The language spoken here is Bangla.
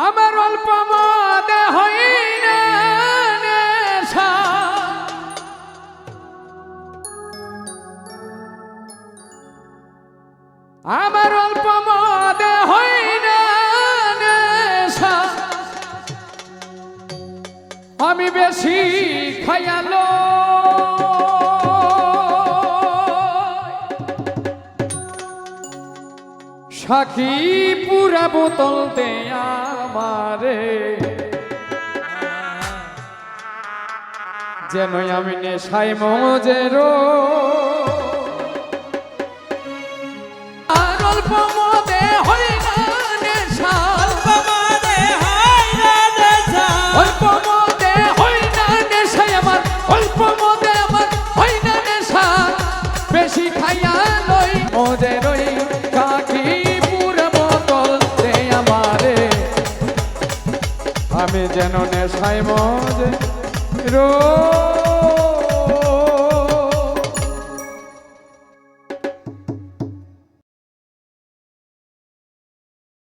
আমার অল্প মদে হই না নেশা, আমার অল্প মদে হই না নেশা, আমি বেশি খাইয়ালো সাকি পুরা বোতল দে আমারে, যেন আমি নেশায় মজেরো। আর অল্প মদে হই না নেশা, অল্প মদে হয় না নেশা, অল্প মদে হই না নেশা, আমার অল্প মদে আমার হই না নেশা, বেশি খাইয়া লই মজেরই সাকি পুরা বোতল দে আমারে, আমি যেন নেশায় মজেরো।